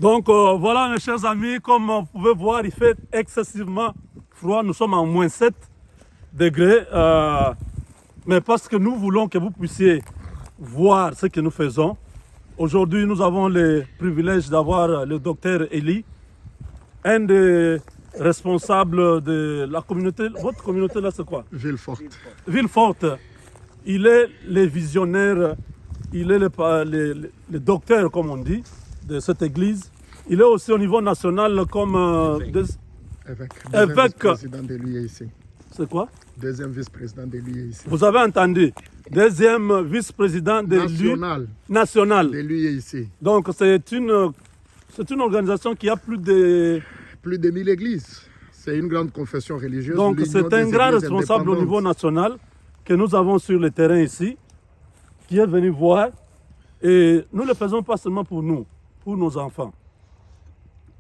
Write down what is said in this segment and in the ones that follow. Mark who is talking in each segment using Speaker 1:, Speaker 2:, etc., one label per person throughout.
Speaker 1: Donc voilà mes chers amis, comme vous pouvez voir, il fait excessivement froid. Nous sommes à moins 7 degrés. Mais parce que nous voulons que vous puissiez voir ce que nous faisons. Aujourd'hui, nous avons le privilège d'avoir le docteur Eli, un des responsables de la communauté. Votre communauté là, c'est quoi?
Speaker 2: Villeforte.
Speaker 1: Villeforte. Il est le visionnaire, il est le docteur, comme on dit, de cette église. Il est aussi au niveau national comme
Speaker 2: Évêque.
Speaker 1: évêque.
Speaker 2: Vice-président de l'UIC.
Speaker 1: C'est quoi?
Speaker 2: Deuxième vice-président de l'UIC.
Speaker 1: Vous avez entendu? Deuxième vice-président de
Speaker 2: national.
Speaker 1: de
Speaker 2: l'UIC.
Speaker 1: Donc c'est une organisation qui a plus de
Speaker 2: 1000 églises. C'est une grande confession religieuse.
Speaker 1: Donc c'est un grand responsable au niveau national que nous avons sur le terrain ici, qui est venu voir. Et nous ne le faisons pas seulement pour nous, pour nos enfants,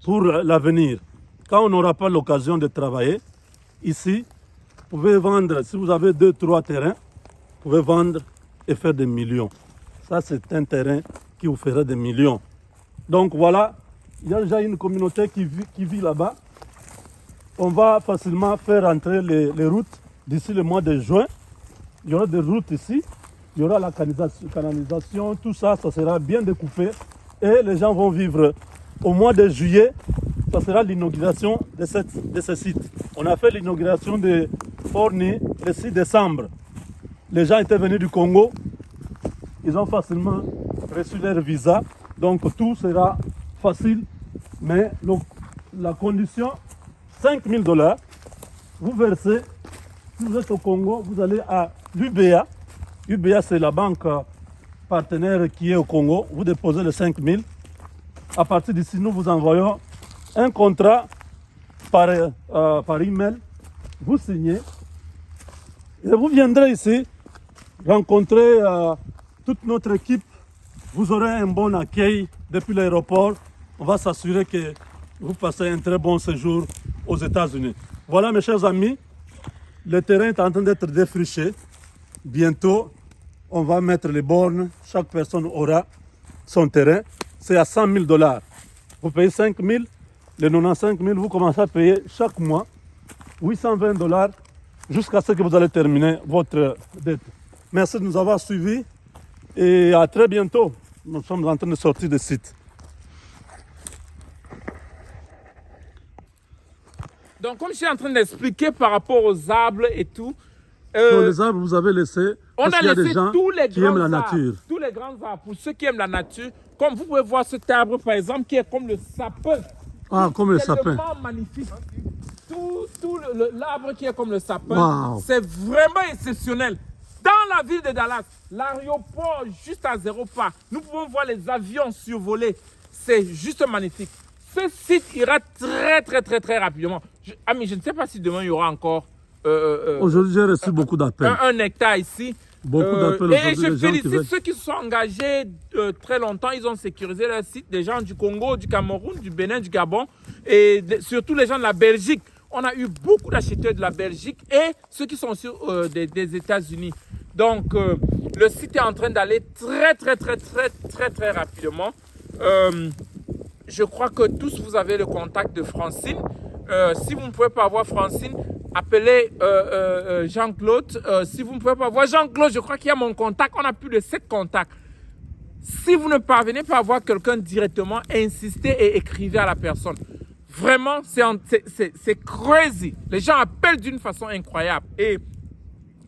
Speaker 1: pour l'avenir. Quand on n'aura pas l'occasion de travailler, ici, vous pouvez vendre, si vous avez 2-3 terrains, vous pouvez vendre et faire des millions. Ça, c'est un terrain qui vous fera des millions. Donc voilà, il y a déjà une communauté qui vit là-bas. On va facilement faire entrer les routes d'ici le mois de juin. Il y aura des routes ici. Il y aura la canalisation, tout ça, ça sera bien découpé. Et les gens vont vivre. Au mois de juillet, ça sera l'inauguration de ce site. On a fait l'inauguration de Forni le 6 décembre. Les gens étaient venus du Congo. Ils ont facilement reçu leur visa. Donc tout sera facile. Mais la condition, $5 000, vous versez. Si vous êtes au Congo, vous allez à l'UBA. UBA, c'est la banque partenaire qui est au Congo. Vous déposez les 5 000. À partir d'ici, nous vous envoyons un contrat par email. Vous signez. Et vous viendrez ici rencontrer toute notre équipe. Vous aurez un bon accueil depuis l'aéroport. On va s'assurer que vous passez un très bon séjour aux États-Unis. Voilà mes chers amis, le terrain est en train d'être défriché. Bientôt, on va mettre les bornes. Chaque personne aura son terrain. C'est à $100 000. Vous payez 5 000. Les 95 000, vous commencez à payer chaque mois $820 jusqu'à ce que vous allez terminer votre dette. Merci de nous avoir suivis et à très bientôt. Nous sommes en train de sortir du site.
Speaker 3: Donc, comme je suis en train d'expliquer par rapport aux arbres et tout,
Speaker 1: les arbres, vous avez laissé.
Speaker 3: On a laissé
Speaker 1: des gens
Speaker 3: tous les
Speaker 1: qui aiment la
Speaker 3: grands arbres,
Speaker 1: nature.
Speaker 3: tous les grands arbres. Pour ceux qui aiment la nature, comme vous pouvez voir cet arbre, par exemple, qui est comme le sapin.
Speaker 1: Ah, comme le sapin.
Speaker 3: C'est tellement magnifique. Tout l'arbre qui est comme le sapin,
Speaker 1: Wow.
Speaker 3: c'est vraiment exceptionnel. Dans la ville de Dallas, l'aéroport juste à 0 pas, nous pouvons voir les avions survoler. C'est juste magnifique. Ce site ira très rapidement. Je ne sais pas si demain il y aura encore
Speaker 1: Aujourd'hui, j'ai reçu beaucoup d'appels.
Speaker 3: un hectare ici.
Speaker 1: Beaucoup d'appels
Speaker 3: Et
Speaker 1: aujourd'hui.
Speaker 3: je
Speaker 1: des gens qui
Speaker 3: félicite
Speaker 1: veulent-
Speaker 3: ceux qui se sont engagés très longtemps. Ils ont sécurisé leur site. Des gens du Congo, du Cameroun, du Bénin, du Gabon et surtout les gens de la Belgique. On a eu beaucoup d'acheteurs de la Belgique et ceux qui sont sur des États-Unis. Donc, le site est en train d'aller très rapidement. Je crois que tous vous avez le contact de Francine. Si vous ne pouvez pas avoir Francine, appelez Jean-Claude. Si vous ne pouvez pas avoir Jean-Claude, je crois qu'il y a mon contact. On a plus de 7 contacts. Si vous ne parvenez pas à avoir quelqu'un directement, insistez et écrivez à la personne. Vraiment, c'est crazy. Les gens appellent d'une façon incroyable. Et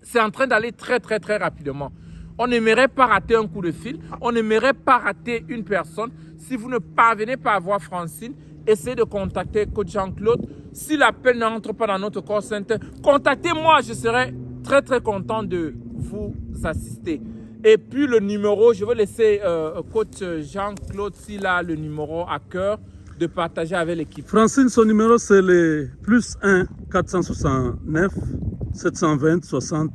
Speaker 3: c'est en train d'aller très rapidement. On n'aimerait pas rater un coup de fil. On n'aimerait pas rater une personne. Si vous ne parvenez pas à voir Francine, essayez de contacter coach Jean-Claude. Si l'appel n'entre pas dans notre call center, contactez-moi. Je serai très content de vous assister. Et puis le numéro, je vais laisser coach Jean-Claude, s'il a le numéro à cœur, de partager avec l'équipe.
Speaker 1: Francine, son numéro, c'est le +1 469 720 60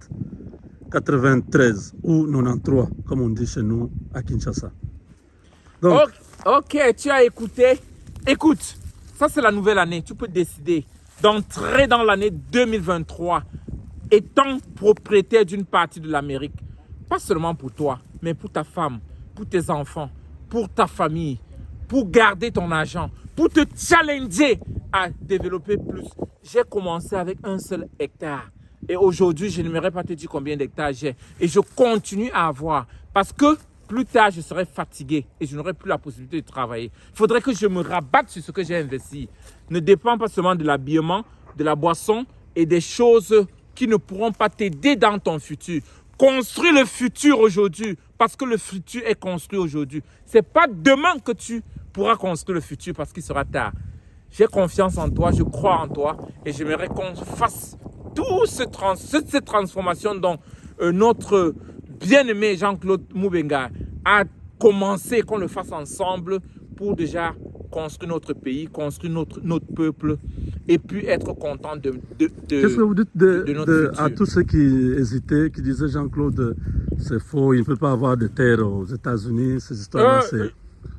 Speaker 1: 93 ou 93, comme on dit chez nous à Kinshasa. Donc,
Speaker 3: Ok, tu as écouté. Écoute, ça c'est la nouvelle année. Tu peux décider d'entrer dans l'année 2023 étant propriétaire d'une partie de l'Amérique. Pas seulement pour toi, mais pour ta femme, pour tes enfants, pour ta famille, pour garder ton argent, pour te challenger à développer plus. J'ai commencé avec un seul hectare. Et aujourd'hui, je n'aimerais pas te dire combien d'hectares j'ai. Et je continue à avoir. Parce que plus tard, je serai fatigué et je n'aurai plus la possibilité de travailler. Il faudrait que je me rabatte sur ce que j'ai investi. Ne dépend pas seulement de l'habillement, de la boisson et des choses qui ne pourront pas t'aider dans ton futur. Construis le futur aujourd'hui parce que le futur est construit aujourd'hui. Ce n'est pas demain que tu pourras construire le futur parce qu'il sera tard. J'ai confiance en toi, je crois en toi et j'aimerais qu'on fasse toute cette transformation dont notre bien-aimé Jean-Claude Moubenga a commencé, qu'on le fasse ensemble pour déjà construire notre pays, construire notre peuple et puis être content de
Speaker 1: Qu'est-ce que vous dites
Speaker 3: notre futur.
Speaker 1: à tous ceux qui hésitaient, qui disaient Jean-Claude, c'est faux, il ne peut pas avoir de terre aux États-Unis, ces histoires-là, c'est...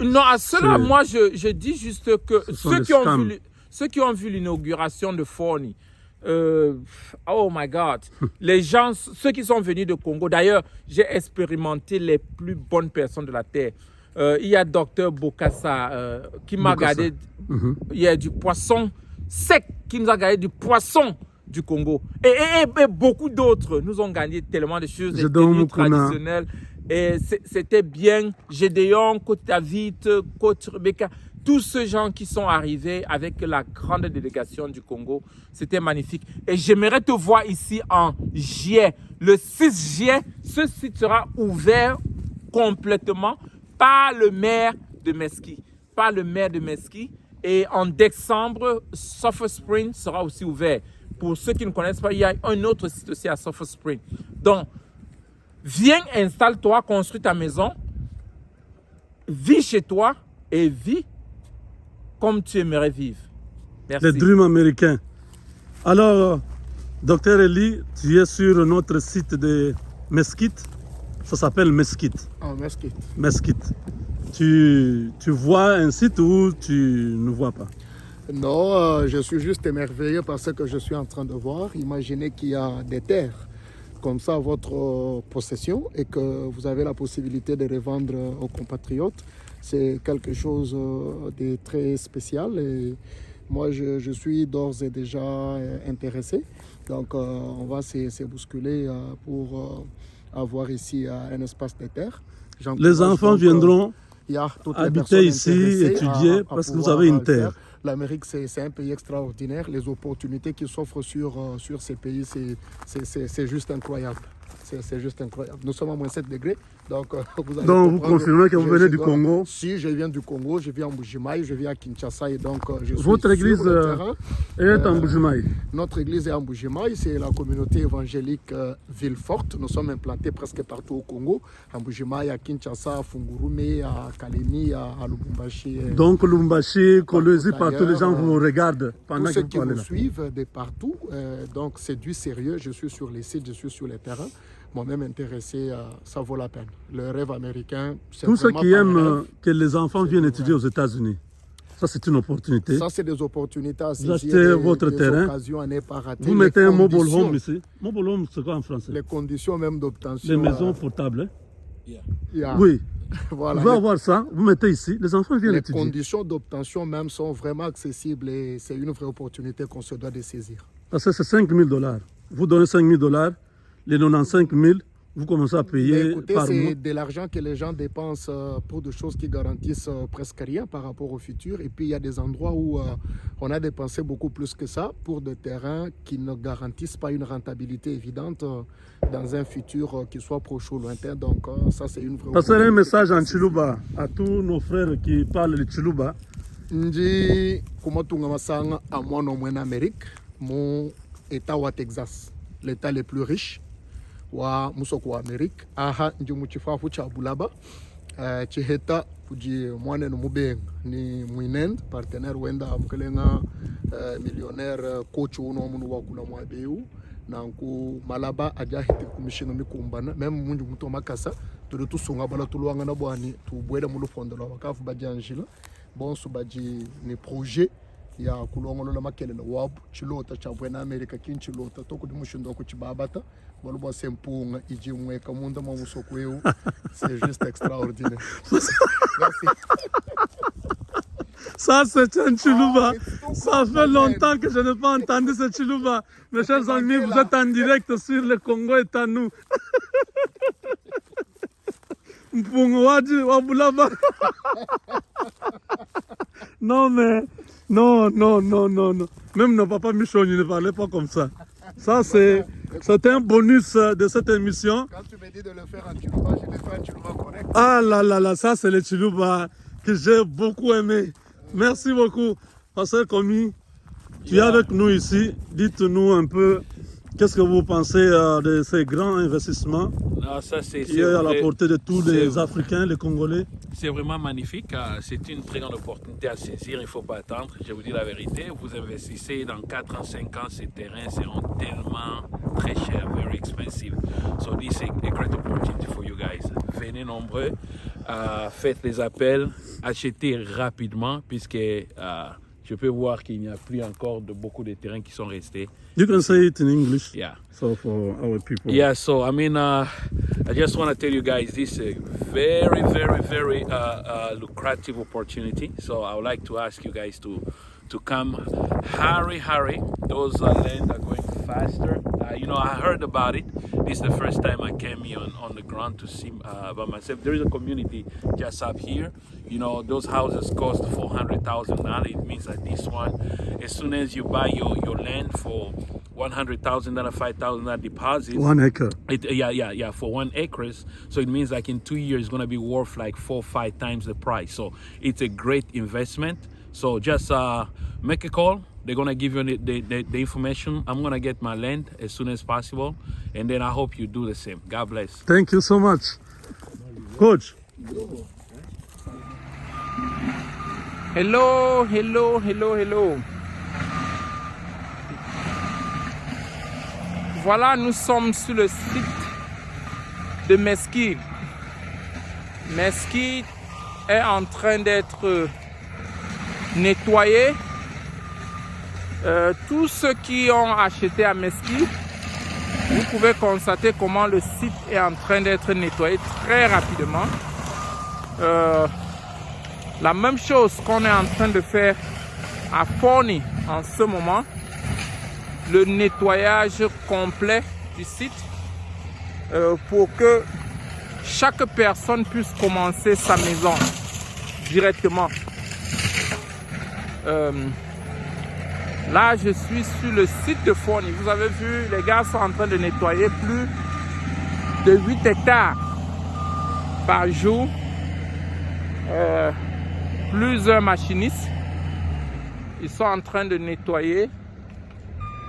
Speaker 3: Non, à cela, moi, je dis juste que ceux qui ont vu l'inauguration de Forni, oh my God, les gens, ceux qui sont venus de Congo, d'ailleurs, j'ai expérimenté les plus bonnes personnes de la terre. Il y a Dr Bokassa qui m'a gardé, il y a du poisson sec qui nous a gardé du poisson du Congo. Et beaucoup d'autres nous ont gagné tellement de choses, des tenues traditionnelles. Et c'était bien. Gédéon, Côte David, Côte Rebecca, tous ces gens qui sont arrivés avec la grande délégation du Congo, c'était magnifique. Et j'aimerais te voir ici en juillet. Le 6 juillet, ce site sera ouvert complètement par le maire de Mesquite. Par le maire de Mesquite. Et en décembre, Sulphur Spring sera aussi ouvert. Pour ceux qui ne connaissent pas, il y a un autre site aussi à Sulphur Spring. Donc, viens, installe-toi, construis ta maison, vis chez toi et vis comme tu aimerais vivre. Merci.
Speaker 1: Le dream américain. Alors, Docteur Eli, tu es sur notre site de Mesquite. Ça s'appelle Mesquite.
Speaker 2: Ah, Mesquite.
Speaker 1: Mesquite. Tu vois un site où tu ne vois pas?
Speaker 2: Non, je suis juste émerveillé par ce que je suis en train de voir. Imaginez qu'il y a des terres comme ça à votre possession et que vous avez la possibilité de revendre aux compatriotes. C'est quelque chose de très spécial et moi je suis d'ores et déjà intéressé. Donc on va se bousculer pour avoir ici un espace de terre.
Speaker 1: Les enfants viendront habiter ici, étudier parce que vous avez une terre.
Speaker 2: L'Amérique, c'est un pays extraordinaire. Les opportunités qui s'offrent sur ces pays, c'est juste incroyable. C'est juste incroyable. Nous sommes à moins 7 degrés. Donc,
Speaker 1: vous confirmez que vous venez du Congo?
Speaker 2: Si, je viens du Congo, je viens en Mbujimaï, je viens à Kinshasa et donc je suis
Speaker 1: Votre église est en Mbujimaï?
Speaker 2: Notre église est en Mbujimaï, c'est la communauté évangélique Ville Forte. Nous sommes implantés presque partout au Congo, à Mbujimaï, à Kinshasa, à Fungurume, à Kalemi, à Lubumbashi.
Speaker 1: Donc Lubumbashi, Kolwezi, partout les gens vous regardent pendant
Speaker 2: que
Speaker 1: vous parlez là.
Speaker 2: Tous ceux qui vous suivent de partout, donc c'est du sérieux. Je suis sur les sites, je suis sur les terrains. Moi-même intéressé, ça vaut la peine. Le rêve américain, c'est
Speaker 1: tous ceux qui aiment que les enfants viennent étudier aux États-Unis, ça c'est une opportunité.
Speaker 2: Ça c'est des opportunités à saisir.
Speaker 1: Vous achetez votre terrain,
Speaker 2: occasions à ne pas rater.
Speaker 1: vous mettez un mobile home ici. Mobile home, c'est quoi en français?
Speaker 2: Les conditions même d'obtention.
Speaker 1: Les maisons portables.
Speaker 2: Yeah.
Speaker 1: Oui.
Speaker 2: Voilà.
Speaker 1: Vous pouvez avoir ça, vous mettez ici, les enfants viennent étudier.
Speaker 2: Les conditions d'obtention même sont vraiment accessibles et c'est une vraie opportunité qu'on se doit de saisir.
Speaker 1: Parce que c'est 5 000 $. Vous donnez 5 000 $, les 95 000, vous commencez à payer
Speaker 2: écoutez,
Speaker 1: par mois.
Speaker 2: C'est de l'argent que les gens dépensent pour des choses qui garantissent presque rien par rapport au futur. Et puis il y a des endroits où on a dépensé beaucoup plus que ça pour des terrains qui ne garantissent pas une rentabilité évidente dans un futur qui soit proche ou lointain. Donc ça c'est une vraie
Speaker 1: opportunité. Passer un message en Chiluba à tous nos frères qui parlent de Chiluba.
Speaker 2: Ndi kumatunga masanga à moi en Amérique, mon état au Texas, l'état le plus riche. Wa musoko wa Amerika aha nje muchifafu cha bulaba chiheta kuji mwane no mubenga ni mwinend partenaire wenda mkelenga millionnaire coach uno munu wa kula mwabeu na ku malaba aja hiti kumishino mikumbana même munju muto makasa tudo tusunga bala tuluanga na bwani tubweda mulu fondo la wakafu bajanjila bon subaji ni projet ya kulongolola makelele wabu chilota cha bwena Amerika kinchilota tokudi mushindo ku chibabata bolo sempunga iji mweka munda mamusoko eu c'est juste extraordinaire. Merci.
Speaker 1: Ça, c'est un Chiluba. Ça fait longtemps que je n'ai pas entendu ce Chiluba. Mes chers amis, vous êtes en direct sur le Congo est à nous. Non, mais... Non. Même nos papas Michon, ils ne parlaient pas comme ça. Ça, c'est un bonus de cette émission.
Speaker 2: Quand tu me dis de le faire en Chiluba, je le fais en Chiluba correct.
Speaker 1: Ah là, ça c'est le Chiluba que j'ai beaucoup aimé. Merci beaucoup. Pasteur Komi, tu es avec nous ici. Dites-nous un peu, qu'est-ce que vous pensez de ces grands investissements
Speaker 3: Non, ça,
Speaker 1: qui est à la portée de tous les Africains, les Congolais?
Speaker 3: C'est vraiment magnifique. C'est une très grande opportunité à saisir. Il ne faut pas attendre. Je vous dis la vérité. Vous investissez dans 4 ans, 5 ans, ces terrains seront tellement très chers, very expensive. So this is a great opportunity for you guys. Venez nombreux, faites les appels, achetez rapidement puisque je peux voir qu'il n'y a plus encore beaucoup de terrains qui sont restés.
Speaker 1: You can say it in English.
Speaker 3: Yeah.
Speaker 1: So for our people.
Speaker 3: Yeah, so I mean, I just want to tell you guys this is a very, very, very lucrative opportunity. So I would like to ask you guys to come. Hurry. Those lands are going faster. I heard about it. This is the first time I came here on the ground to see by myself. There is a community just up here. Those houses cost $400,000. It means that this one, as soon as you buy your land for $100,000, $5,000 deposit.
Speaker 1: 1 acre.
Speaker 3: For 1 acre. So it means like in 2 years, it's going to be worth like 4 or 5 times the price. So it's a great investment. So just make a call. They're going to give you the information. I'm going to get my land as soon as possible. And then I hope you do the same. God bless.
Speaker 1: Thank you so much. Coach.
Speaker 3: Hello. Voilà, nous sommes sur le site de Mesquite. Mesquite est en train d'être nettoyé. Tous ceux qui ont acheté à Mesquite, vous pouvez constater comment le site est en train d'être nettoyé très rapidement. La même chose qu'on est en train de faire à Forni en ce moment. Le nettoyage complet du site pour que chaque personne puisse commencer sa maison directement. Là, je suis sur le site de Forni. Vous avez vu, les gars sont en train de nettoyer plus de 8 hectares par jour. Plusieurs machinistes. Ils sont en train de nettoyer.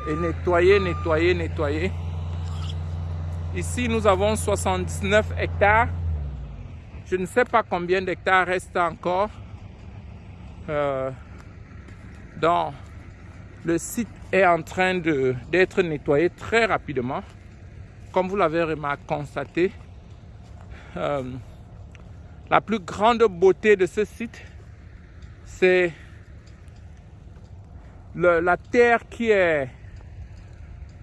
Speaker 3: Et nettoyer. Ici, nous avons 79 hectares. Je ne sais pas combien d'hectares restent encore. Donc, le site est en train d'être nettoyé très rapidement. Comme vous l'avez constaté, la plus grande beauté de ce site, c'est la terre qui est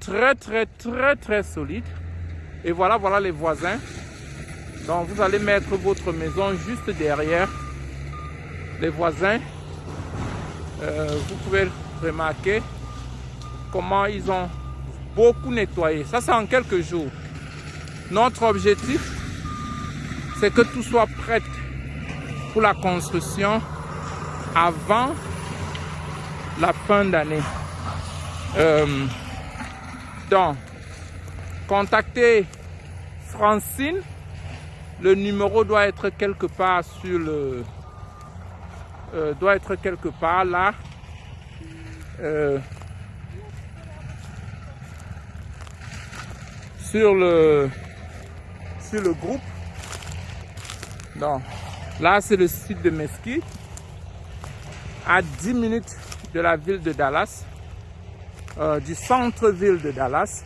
Speaker 3: très solide. Et voilà les voisins. Donc vous allez mettre votre maison juste derrière les voisins. Vous pouvez remarquer comment ils ont beaucoup nettoyé. Ça, c'est en quelques jours. Notre objectif, c'est que tout soit prêt pour la construction avant la fin d'année. Donc, contactez Francine. Le numéro doit être quelque part sur le... doit être quelque part là. Sur le groupe. Donc, là, c'est le site de Mesquite, à 10 minutes de la ville de Dallas, du centre-ville de Dallas.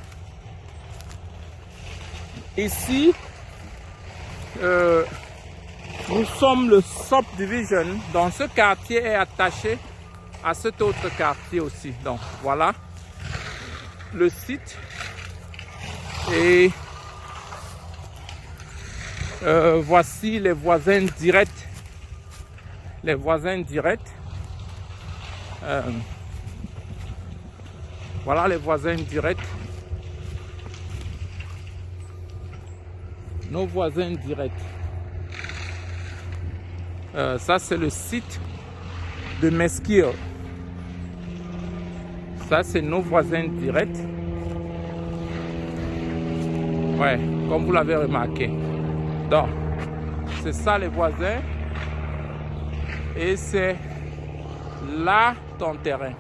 Speaker 3: Ici, nous sommes le subdivision. Donc, ce quartier est attaché à cet autre quartier aussi. Donc, voilà le site. Et voici les voisins directs. Les voisins directs. Voilà les voisins directs. Nos voisins directs. Ça, c'est le site de Mesquite. Ça, c'est nos voisins directs. Ouais, comme vous l'avez remarqué. Donc, c'est ça les voisins. Et c'est là ton terrain.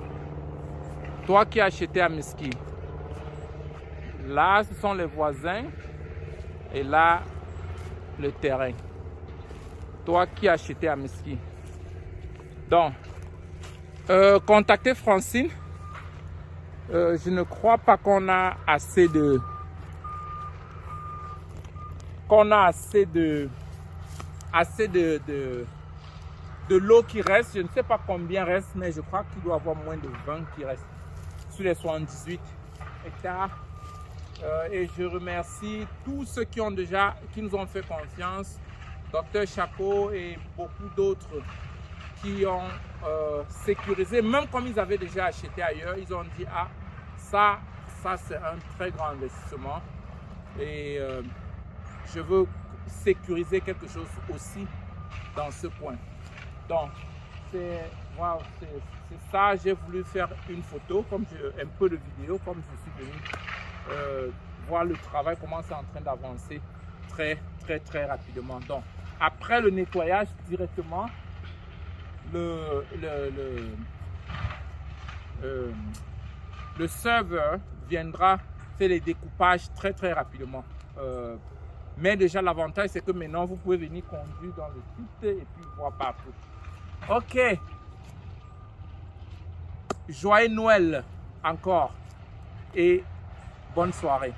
Speaker 3: Toi qui as acheté à Mesquite. Là, ce sont les voisins. Et là, le terrain. Toi qui as acheté à Mesquite. Donc, contactez Francine. Je ne crois pas qu'on a assez de... de l'eau qui reste. Je ne sais pas combien reste, mais je crois qu'il doit y avoir moins de 20 qui restent sur les 78 hectares. Et je remercie tous ceux qui nous ont fait confiance, Dr Chaco et beaucoup d'autres qui ont sécurisé, même comme ils avaient déjà acheté ailleurs, ils ont dit ah ça c'est un très grand investissement et je veux sécuriser quelque chose aussi dans ce coin. Donc c'est ça, j'ai voulu faire une photo, un peu de vidéo, comme je suis venu voir le travail, comment c'est en train d'avancer très rapidement. Donc après le nettoyage directement, le serveur viendra faire les découpages très rapidement. Mais déjà l'avantage c'est que maintenant vous pouvez venir conduire dans le site et puis voir partout. Ok. Joyeux Noël encore et bonne soirée.